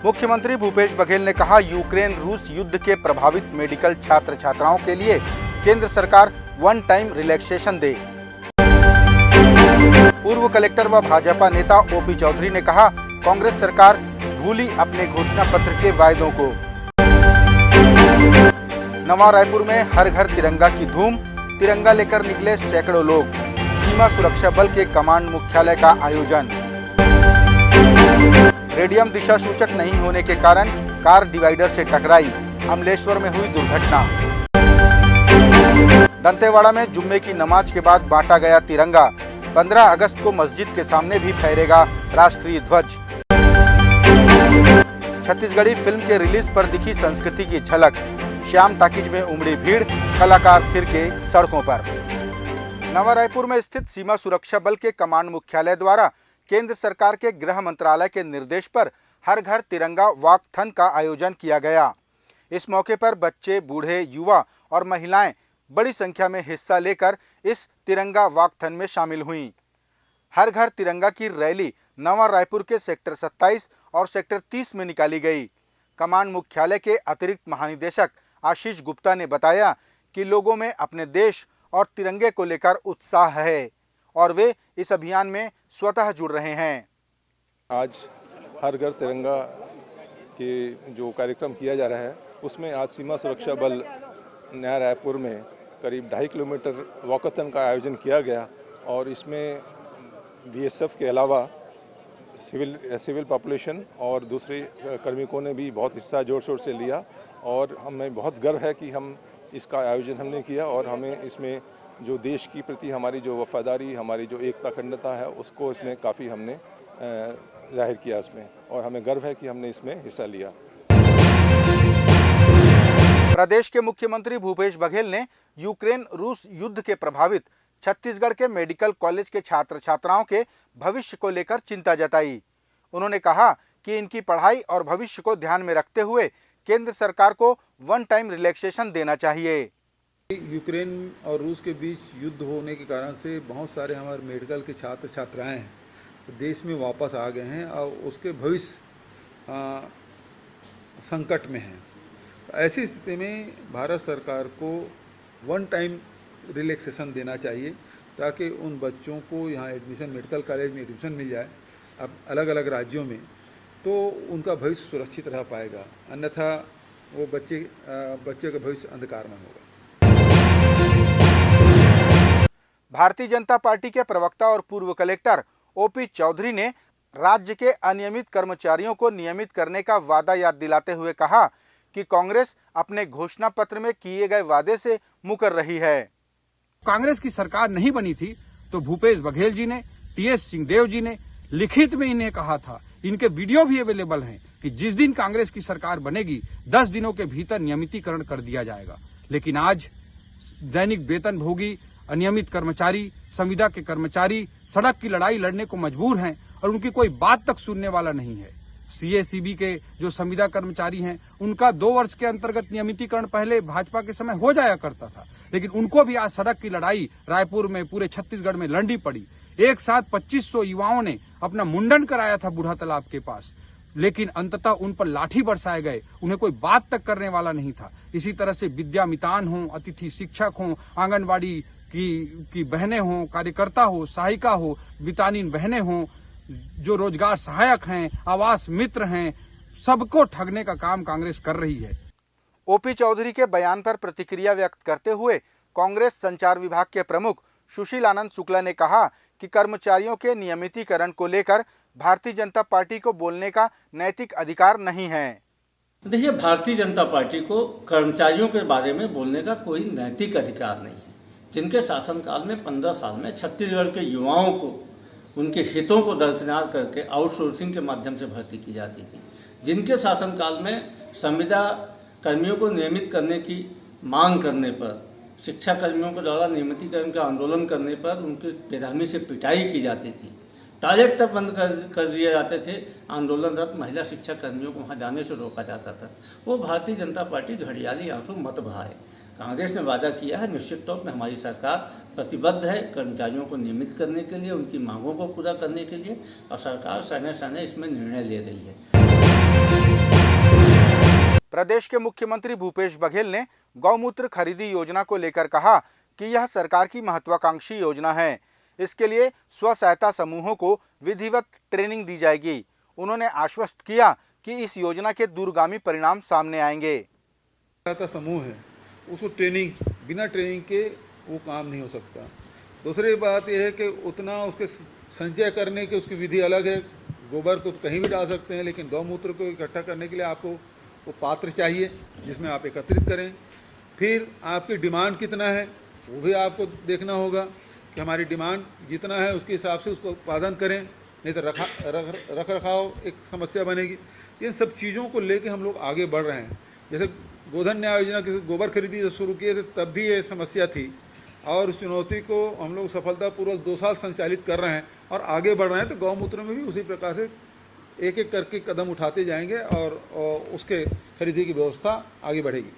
मुख्यमंत्री भूपेश बघेल ने कहा, यूक्रेन रूस युद्ध के प्रभावित मेडिकल छात्र छात्राओं के लिए केंद्र सरकार वन टाइम रिलैक्सेशन दे। पूर्व कलेक्टर व भाजपा नेता ओपी चौधरी ने कहा, कांग्रेस सरकार भूली अपने घोषणा पत्र के वायदों को। नवा रायपुर में हर घर तिरंगा की धूम, तिरंगा लेकर निकले सैकड़ों लोग। सीमा सुरक्षा बल के कमांड मुख्यालय का आयोजन। रेडियम दिशा सूचक नहीं होने के कारण कार डिवाइडर से टकराई, अमलेश्वर में हुई दुर्घटना। दंतेवाड़ा में जुम्मे की नमाज के बाद बांटा गया तिरंगा। 15 अगस्त को मस्जिद के सामने भी फहरेगा राष्ट्रीय ध्वज। छत्तीसगढ़ी फिल्म के रिलीज पर दिखी संस्कृति की झलक। श्याम टाकीज में उमड़ी भीड़, कलाकार थिरके सड़कों पर। नवा रायपुर में स्थित सीमा सुरक्षा बल के कमांड मुख्यालय द्वारा केंद्र सरकार के गृह मंत्रालय के निर्देश पर हर घर तिरंगा वॉकथन का आयोजन किया गया। इस मौके पर बच्चे, बूढ़े, युवा और महिलाएं बड़ी संख्या में हिस्सा लेकर इस तिरंगा वॉकथन में शामिल हुईं। हर घर तिरंगा की रैली नवा रायपुर के सेक्टर 27 और सेक्टर 30 में निकाली गई। कमांड मुख्यालय के अतिरिक्त महानिदेशक आशीष गुप्ता ने बताया कि लोगों में अपने देश और तिरंगे को लेकर उत्साह है और वे इस अभियान में स्वतः जुड़ रहे हैं। आज हर घर तिरंगा के जो कार्यक्रम किया जा रहा है, उसमें आज सीमा सुरक्षा बल नया रायपुर में करीब 2.5 किलोमीटर वॉकथन का आयोजन किया गया और इसमें बीएसएफ के अलावा सिविल पॉपुलेशन और दूसरे कार्मिकों ने भी बहुत हिस्सा जोर शोर से लिया और हमें बहुत गर्व है कि हम इसका आयोजन हमने किया और हमें इसमें जो देश की प्रति हमारी जो वफादारी, हमारी जो एकता अखंडता है, उसको इसमें काफ़ी हमने जाहिर किया इसमें और हमें गर्व है कि हमने इसमें हिस्सा लिया। प्रदेश के मुख्यमंत्री भूपेश बघेल ने यूक्रेन रूस युद्ध के प्रभावित छत्तीसगढ़ के मेडिकल कॉलेज के छात्र छात्राओं के भविष्य को लेकर चिंता जताई। उन्होंने कहा कि इनकी पढ़ाई और भविष्य को ध्यान में रखते हुए केंद्र सरकार को वन टाइम रिलैक्सेशन देना चाहिए। यूक्रेन और रूस के बीच युद्ध होने के कारण से बहुत सारे हमारे मेडिकल के छात्र छात्राएं हैं देश में वापस आ गए हैं और उसके भविष्य संकट में हैं। तो ऐसी स्थिति में भारत सरकार को वन टाइम रिलैक्सेशन देना चाहिए ताकि उन बच्चों को यहाँ एडमिशन, मेडिकल कॉलेज में एडमिशन मिल जाए अब अलग अलग राज्यों में, तो उनका भविष्य सुरक्षित रह पाएगा, अन्यथा वो बच्चे का भविष्य अंधकार में होगा। भारतीय जनता पार्टी के प्रवक्ता और पूर्व कलेक्टर ओपी चौधरी ने राज्य के अनियमित कर्मचारियों को नियमित करने का वादा याद दिलाते हुए कहा कि कांग्रेस अपने घोषणा पत्र में किए गए वादे से मुकर रही है। कांग्रेस की सरकार नहीं बनी थी तो भूपेश बघेल जी ने, टीएस सिंहदेव जी ने लिखित में इन्हें कहा था, इनके वीडियो भी अवेलेबल हैं कि जिस दिन कांग्रेस की सरकार बनेगी 10 दिनों के भीतर नियमितीकरण कर दिया जाएगा। लेकिन आज दैनिक वेतन भोगी अनियमित कर्मचारी, संविदा के कर्मचारी सड़क की लड़ाई लड़ने को मजबूर हैं और उनकी कोई बात तक सुनने वाला नहीं है। सीएसीबी के जो संविदा कर्मचारी हैं, उनका 2 वर्ष के अंतर्गत नियमितीकरण पहले भाजपा के समय हो जाया करता था, लेकिन उनको भी आज सड़क की लड़ाई रायपुर में, पूरे छत्तीसगढ़ में लड़नी पड़ी। एक साथ 2500 युवाओं ने अपना मुंडन कराया था बूढ़ा तालाब के पास, लेकिन अंततः उन पर लाठी बरसाए गए, उन्हें कोई बात तक करने वाला नहीं था। इसी तरह से विद्यामितान हों, अतिथि शिक्षक हों, आंगनबाड़ी की बहनें हों, कार्यकर्ता हो, सहायिका हो, वितानीन बहनें हों, जो रोजगार सहायक हैं, आवास मित्र हैं, सबको ठगने का काम कांग्रेस कर रही है। ओपी चौधरी के बयान पर प्रतिक्रिया व्यक्त करते हुए कांग्रेस संचार विभाग के प्रमुख सुशील आनंद शुक्ला ने कहा कि कर्मचारियों के नियमितीकरण को लेकर भारतीय जनता पार्टी को बोलने का नैतिक अधिकार नहीं है। देखिए, भारतीय जनता पार्टी को कर्मचारियों के बारे में बोलने का कोई नैतिक अधिकार नहीं है। जिनके शासनकाल में 15 साल में छत्तीसगढ़ के युवाओं को उनके हितों को दरकिनार करके आउटसोर्सिंग के माध्यम से भर्ती की जाती थी, जिनके शासनकाल में संविदा कर्मियों को नियमित करने की मांग करने पर, शिक्षा कर्मियों के द्वारा नियमितीकरण का आंदोलन करने पर उनकी बेरहमी से पिटाई की जाती थी, टॉयलेट तक बंद कर दिए जाते थे, आंदोलनरत महिला शिक्षा कर्मियों को वहाँ जाने से रोका जाता था। वो भारतीय जनता पार्टी घड़ियाली आंसू मत बहाए। कांग्रेस ने वादा किया है, निश्चित तौर पर हमारी सरकार प्रतिबद्ध है कर्मचारियों को नियमित करने के लिए, उनकी मांगों को पूरा करने के लिए, और सरकार समय समय इसमें निर्णय ले रही है। प्रदेश के मुख्यमंत्री भूपेश बघेल ने गौमूत्र खरीदी योजना को लेकर कहा कि यह सरकार की महत्वाकांक्षी योजना है। इसके लिए स्व सहायता समूहों को विधिवत ट्रेनिंग दी जाएगी। उन्होंने आश्वस्त किया कि इस योजना के दूरगामी परिणाम सामने आएंगे। सहायता समूह है, उसको ट्रेनिंग, बिना ट्रेनिंग के वो काम नहीं हो सकता। दूसरी बात यह है कि उतना उसके संचय करने की उसकी विधि अलग है। गोबर को कहीं भी डाल सकते हैं, लेकिन गौमूत्र को इकट्ठा करने के लिए आपको वो पात्र चाहिए जिसमें आप एकत्रित करें। फिर आपकी डिमांड कितना है वो भी आपको देखना होगा कि हमारी डिमांड जितना है उसके हिसाब से उसको उत्पादन करें, नहीं तो रख रखाव एक समस्या बनेगी। इन सब चीज़ों को लेके हम लोग आगे बढ़ रहे हैं। जैसे गोधन न्याय योजना की गोबर खरीदी जब शुरू किए थे तब भी ये समस्या थी, और उस चुनौती को हम लोग सफलतापूर्वक 2 साल संचालित कर रहे हैं और आगे बढ़ रहे हैं। तो गौमूत्र में भी उसी प्रकार से एक एक करके कदम उठाते जाएंगे और उसके खरीदी की व्यवस्था आगे बढ़ेगी।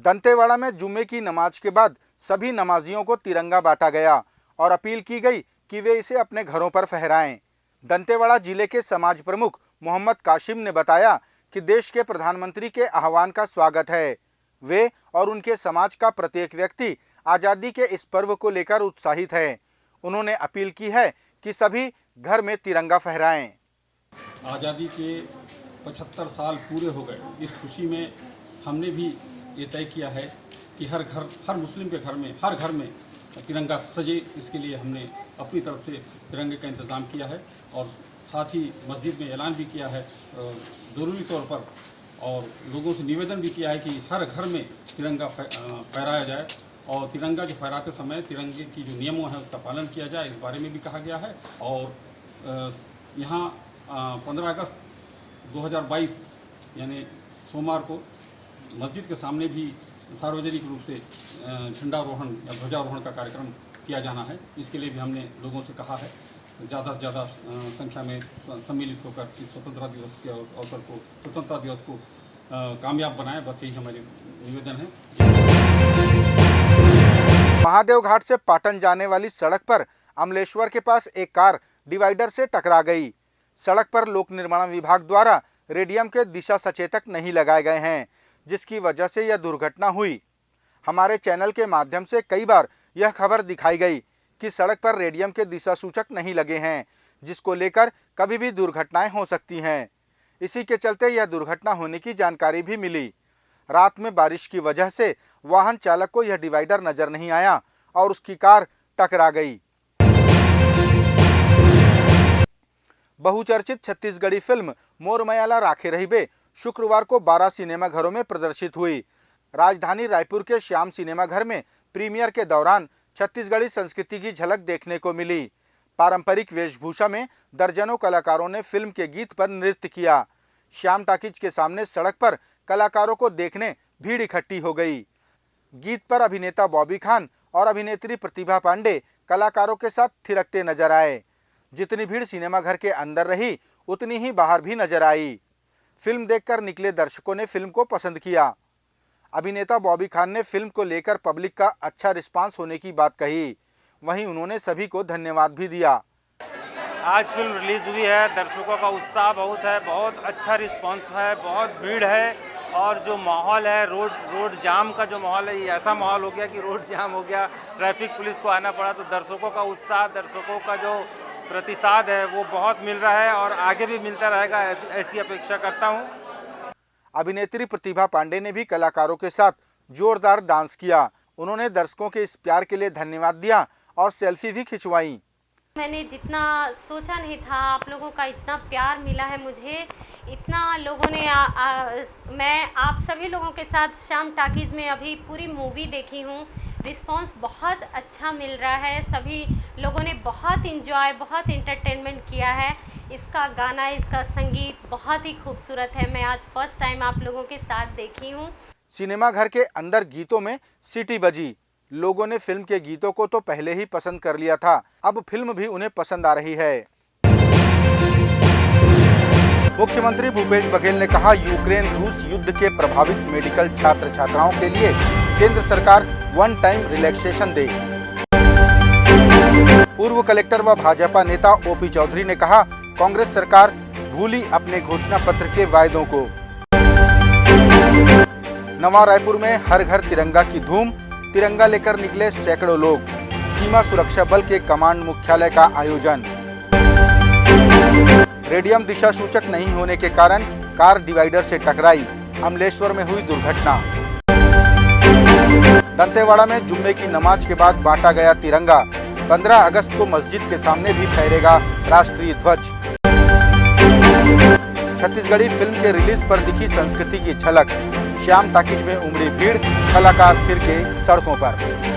दंतेवाड़ा में जुम्मे की नमाज के बाद सभी नमाजियों को तिरंगा बांटा गया और अपील की गई कि वे इसे अपने घरों पर फहराएं। दंतेवाड़ा जिले के समाज प्रमुख मोहम्मद काशिम ने बताया कि देश के प्रधानमंत्री के आह्वान का स्वागत है। वे और उनके समाज का प्रत्येक व्यक्ति आज़ादी के इस पर्व को लेकर उत्साहित है। उन्होंने अपील की है कि सभी घर में तिरंगा फहराएं। आज़ादी के 75 साल पूरे हो गए। इस खुशी में हमने भी ये तय किया है कि हर मुस्लिम के घर में, हर घर में तिरंगा सजे। इसके लिए हमने अपनी तरफ से तिरंगे का इंतज़ाम किया है और साथ ही मस्जिद में ऐलान भी किया है ज़रूरी तौर पर, और लोगों से निवेदन भी किया है कि हर घर में तिरंगा फहराया जाए, और तिरंगा जो फहराते समय तिरंगे की जो नियमों है उसका पालन किया जाए, इस बारे में भी कहा गया है। और यहाँ 15 अगस्त 2022 यानी सोमवार को मस्जिद के सामने भी सार्वजनिक रूप से झंडारोहण या ध्वजारोहण का कार्यक्रम किया जाना है। इसके लिए भी हमने लोगों से कहा है ज़्यादा से ज़्यादा संख्या में सम्मिलित होकर इस स्वतंत्रता दिवस के अवसर को, स्वतंत्रता दिवस को कामयाब बनाएं। बस यही हमारी निवेदन है। महादेव घाट से पाटन जाने वाली सड़क पर अमलेश्वर के पास एक कार डिवाइडर से टकरा गई। सड़क पर लोक निर्माण विभाग द्वारा रेडियम के दिशा सचेतक नहीं लगाए गए हैं, जिसकी वजह से यह दुर्घटना हुई। हमारे चैनल के माध्यम से कई बार यह खबर दिखाई गई कि सड़क पर रेडियम के दिशा सूचक नहीं लगे हैं, जिसको लेकर कभी भी दुर्घटनाएं हो सकती हैं। इसी के चलते यह दुर्घटना होने की जानकारी भी मिली। रात में बारिश की वजह से वाहन चालक को यह डिवाइडर नजर नहीं आया और उसकी कार टकरा गई। बहुचर्चित छत्तीसगढ़ी फिल्म मोरमयाला राखे रहिबे शुक्रवार को 12 सिनेमा घरों में प्रदर्शित हुई। राजधानी रायपुर के श्याम सिनेमा घर में प्रीमियर के दौरान छत्तीसगढ़ी संस्कृति की झलक देखने को मिली। पारंपरिक वेशभूषा में दर्जनों कलाकारों ने फिल्म के गीत पर नृत्य किया। श्याम टाकीज के सामने सड़क पर कलाकारों को देखने भीड़ इकट्ठी हो गई। गीत पर अभिनेता बॉबी खान और अभिनेत्री प्रतिभा पांडे कलाकारों के साथ थिरकते नजर आए। जितनी भीड़ सिनेमा घर के अंदर रही उतनी ही बाहर भी नजर आई। फिल्म देखकर निकले दर्शकों ने फिल्म को पसंद किया। अभिनेता बॉबी खान ने फिल्म को लेकर पब्लिक का अच्छा रिस्पांस होने की बात कही। वहीं उन्होंने सभी को धन्यवाद भी दिया। आज फिल्म रिलीज हुई है, दर्शकों का उत्साह बहुत है, बहुत अच्छा रिस्पांस है, बहुत भीड़ है, और जो माहौल है रोड जाम का जो माहौल है, ये ऐसा माहौल हो गया कि रोड जाम हो गया, ट्रैफिक पुलिस को आना पड़ा। तो दर्शकों का उत्साह, दर्शकों का जो प्रतिसाद है वो बहुत मिल रहा है और आगे भी मिलता रहेगा, ऐसी अपेक्षा करता हूँ। अभिनेत्री प्रतिभा पांडे ने भी कलाकारों के साथ जोरदार डांस किया। उन्होंने दर्शकों के इस प्यार के लिए धन्यवाद दिया और सेल्फी भी खिंचवाई। मैंने जितना सोचा नहीं था, आप लोगों का इतना प्यार मिला है मुझे, इतना लोगों ने मैं आप सभी लोगों के साथ श्याम टाकीज़ में अभी पूरी मूवी देखी हूँ। रिस्पांस बहुत अच्छा मिल रहा है, सभी लोगों ने बहुत इंजॉय, बहुत एंटरटेनमेंट किया है। इसका गाना, इसका संगीत बहुत ही खूबसूरत है। मैं आज फर्स्ट टाइम आप लोगों के साथ देखी हूँ। सिनेमा घर के अंदर गीतों में सीटी बजी। लोगों ने फिल्म के गीतों को तो पहले ही पसंद कर लिया था, अब फिल्म भी उन्हें पसंद आ रही है। मुख्यमंत्री भूपेश बघेल ने कहा, यूक्रेन रूस युद्ध के प्रभावित मेडिकल छात्र छात्राओं के लिए केंद्र सरकार वन टाइम रिलैक्सेशन दे। पूर्व कलेक्टर व भाजपा नेता ओपी चौधरी ने कहा, कांग्रेस सरकार भूली अपने घोषणा पत्र के वायदों को। नवा रायपुर में हर घर तिरंगा की धूम, तिरंगा लेकर निकले सैकड़ों लोग। सीमा सुरक्षा बल के कमांड मुख्यालय का आयोजन। रेडियम दिशा सूचक नहीं होने के कारण कार डिवाइडर से टकराई, अमलेश्वर में हुई दुर्घटना। दंतेवाड़ा में जुम्मे की नमाज के बाद बांटा गया तिरंगा। 15 अगस्त को मस्जिद के सामने भी फहरेगा राष्ट्रीय ध्वज। छत्तीसगढ़ी फिल्म के रिलीज पर दिखी संस्कृति की झलक। श्याम टाकीज में उमड़ी भीड़, कलाकार थिरके सड़कों पर।